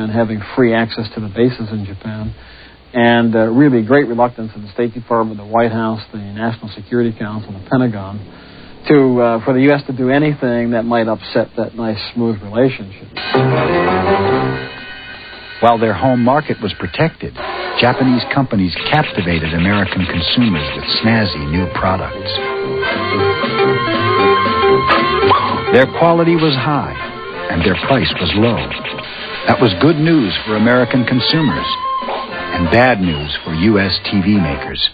and having free access to the bases in Japan, and really great reluctance in the State Department, the White House, the National Security Council, the Pentagon, for the U.S. to do anything that might upset that nice, smooth relationship. While their home market was protected, Japanese companies captivated American consumers with snazzy new products. Their quality was high, and their price was low. That was good news for American consumers, and bad news for U.S. TV makers.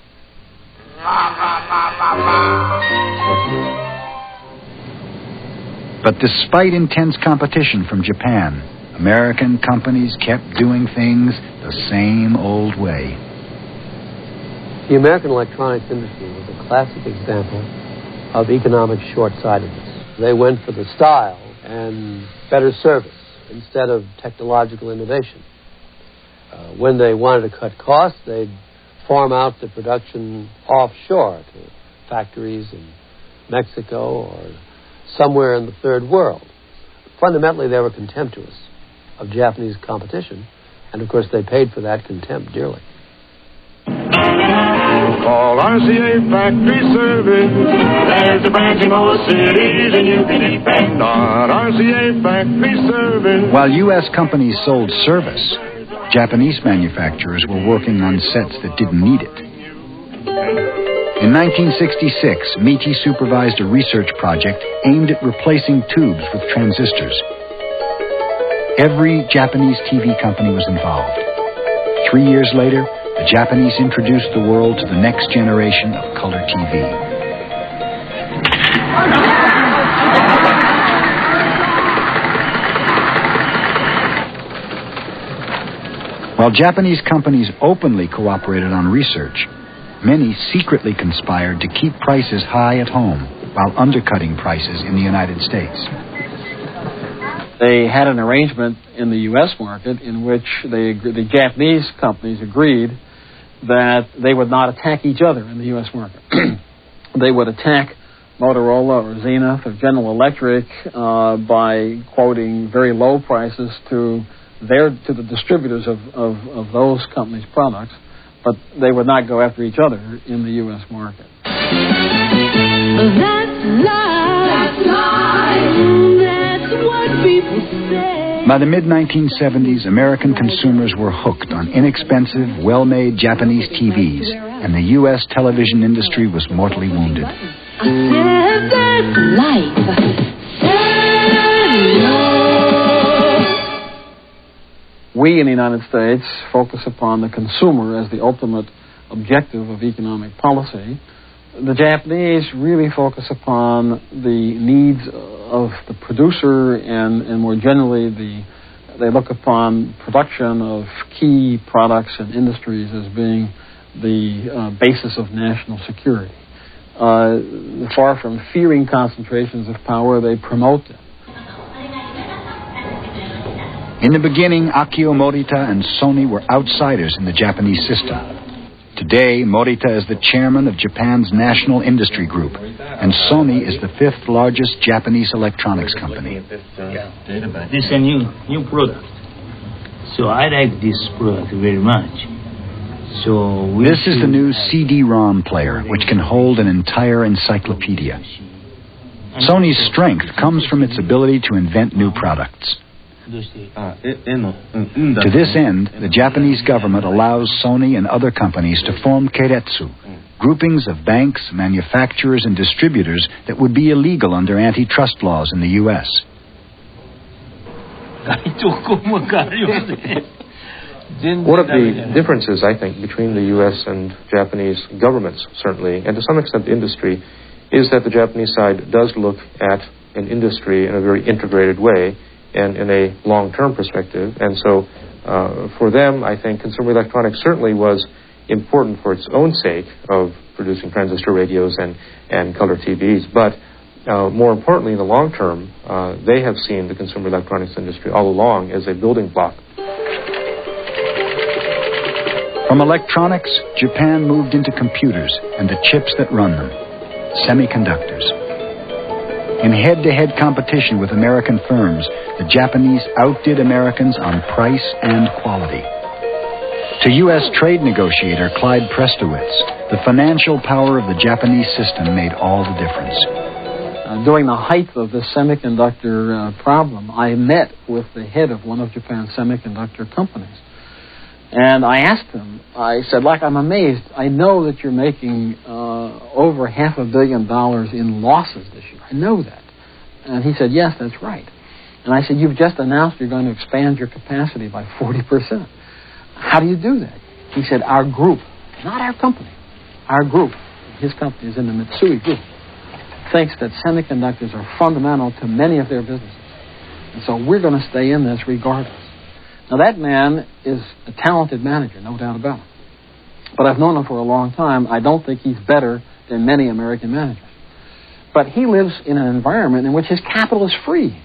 But despite intense competition from Japan, American companies kept doing things the same old way. The American electronics industry was a classic example of economic short-sightedness. They went for the style and better service instead of technological innovation. When they wanted to cut costs, they'd farm out the production offshore to factories in Mexico or somewhere in the third world. Fundamentally, they were contemptuous of Japanese competition, and of course they paid for that contempt dearly. Call RCA Factory Service. There's a branch in most cities, and you can depend on RCA Factory Service. While U.S. companies sold service, Japanese manufacturers were working on sets that didn't need it. In 1966, MITI supervised a research project aimed at replacing tubes with transistors. Every Japanese TV company was involved. 3 years later, the Japanese introduced the world to the next generation of color TV. While Japanese companies openly cooperated on research, many secretly conspired to keep prices high at home while undercutting prices in the United States. They had an arrangement in the U.S. market in which the Japanese companies agreed that they would not attack each other in the U.S. market. They would attack Motorola or Zenith or General Electric by quoting very low prices to the distributors of those companies' products, but they would not go after each other in the U.S. market. That's life. That's what people say. By the mid-1970s, American consumers were hooked on inexpensive, well-made Japanese TVs, and the U.S. television industry was mortally wounded. I said that's life. We in the United States focus upon the consumer as the ultimate objective of economic policy. The Japanese really focus upon the needs of the producer and more generally, they look upon production of key products and industries as being the basis of national security. Far from fearing concentrations of power, they promote them. In the beginning, Akio Morita and Sony were outsiders in the Japanese system. Today, Morita is the chairman of Japan's National Industry Group, and Sony is the fifth largest Japanese electronics company. This is a new product. So I like this product very much. This is the new CD-ROM player, which can hold an entire encyclopedia. Sony's strength comes from its ability to invent new products. To this end, the Japanese government allows Sony and other companies to form keiretsu, groupings of banks, manufacturers, and distributors that would be illegal under antitrust laws in the U.S. One of the differences, I think, between the U.S. and Japanese governments, certainly, and to some extent the industry, is that the Japanese side does look at an industry in a very integrated way and in a long-term perspective. And so for them, I think consumer electronics certainly was important for its own sake of producing transistor radios and color TVs. But more importantly, in the long term, they have seen the consumer electronics industry all along as a building block. From electronics, Japan moved into computers and the chips that run them, semiconductors. In head-to-head competition with American firms, the Japanese outdid Americans on price and quality. To U.S. trade negotiator Clyde Prestowitz, the financial power of the Japanese system made all the difference. During the height of the semiconductor problem, I met with the head of one of Japan's semiconductor companies. And I asked him, I said, look, I'm amazed. I know that you're making over $500 million in losses this year. I know that. And he said, yes, that's right. And I said, you've just announced you're going to expand your capacity by 40%. How do you do that? He said, our group, not our company, our group, his company is in the Mitsui group, thinks that semiconductors are fundamental to many of their businesses. And so we're going to stay in this regardless. Now, that man is a talented manager, no doubt about it. But I've known him for a long time. I don't think he's better than many American managers. But he lives in an environment in which his capital is free.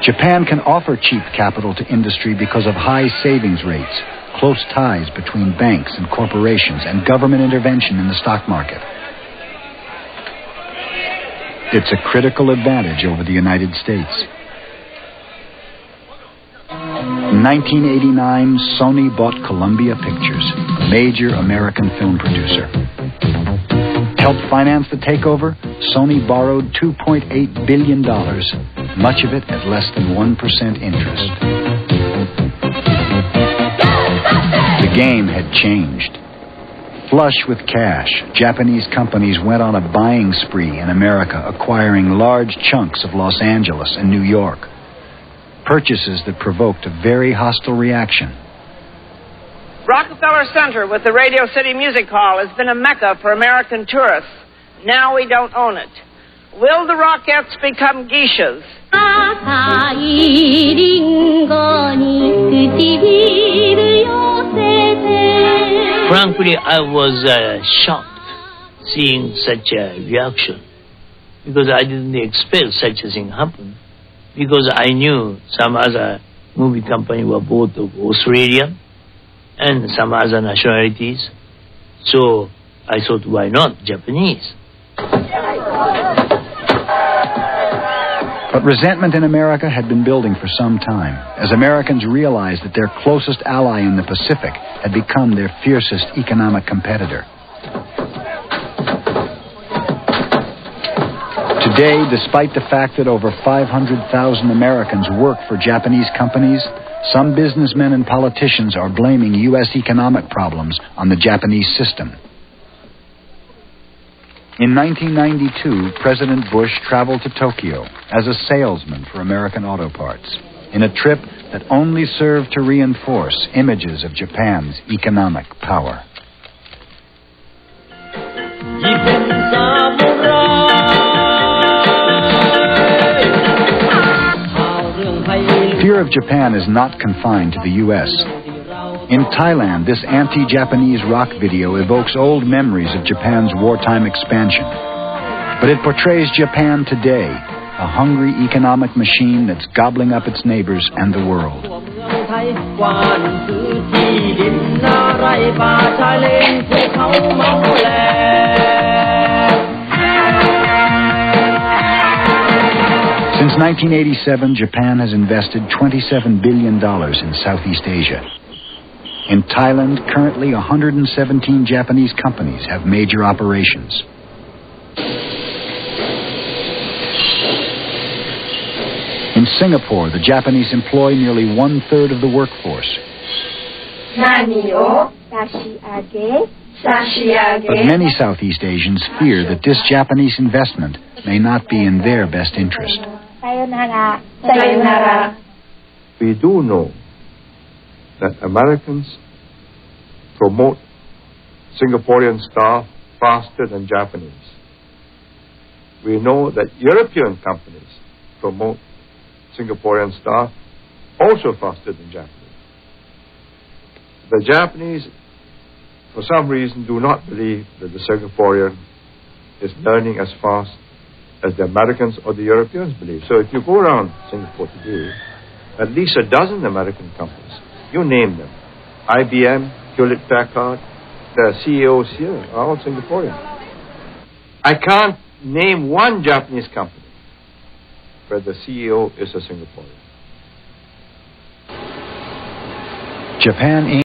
Japan can offer cheap capital to industry because of high savings rates, close ties between banks and corporations, and government intervention in the stock market. It's a critical advantage over the United States. In 1989, Sony bought Columbia Pictures, a major American film producer. To help finance the takeover, Sony borrowed $2.8 billion, much of it at less than 1% interest. The game had changed. Flush with cash, Japanese companies went on a buying spree in America, acquiring large chunks of Los Angeles and New York. Purchases that provoked a very hostile reaction. Rockefeller Center with the Radio City Music Hall has been a mecca for American tourists. Now we don't own it. Will the Rockettes become geishas? Frankly, I was shocked seeing such a reaction because I didn't expect such a thing happen. Because I knew some other movie company were both of Australian and some other nationalities. So I thought, why not Japanese? But resentment in America had been building for some time, as Americans realized that their closest ally in the Pacific had become their fiercest economic competitor. Today, despite the fact that over 500,000 Americans work for Japanese companies, some businessmen and politicians are blaming U.S. economic problems on the Japanese system. In 1992, President Bush traveled to Tokyo as a salesman for American auto parts, in a trip that only served to reinforce images of Japan's economic power. Fear of Japan is not confined to the U.S. In Thailand, this anti-Japanese rock video evokes old memories of Japan's wartime expansion. But it portrays Japan today, a hungry economic machine that's gobbling up its neighbors and the world. Since 1987, Japan has invested $27 billion in Southeast Asia. In Thailand, currently 117 Japanese companies have major operations. In Singapore, the Japanese employ nearly 1/3 of the workforce. But many Southeast Asians fear that this Japanese investment may not be in their best interest. We do know that Americans promote Singaporean staff faster than Japanese. We know that European companies promote Singaporean staff also faster than Japanese. The Japanese, for some reason, do not believe that the Singaporean is learning as fast as the Americans or the Europeans believe. So if you go around Singapore today, at least a dozen American companies, you name them, IBM, Hewlett-Packard, the CEOs here are all Singaporean. I can't name one Japanese company where the CEO is a Singaporean. Japan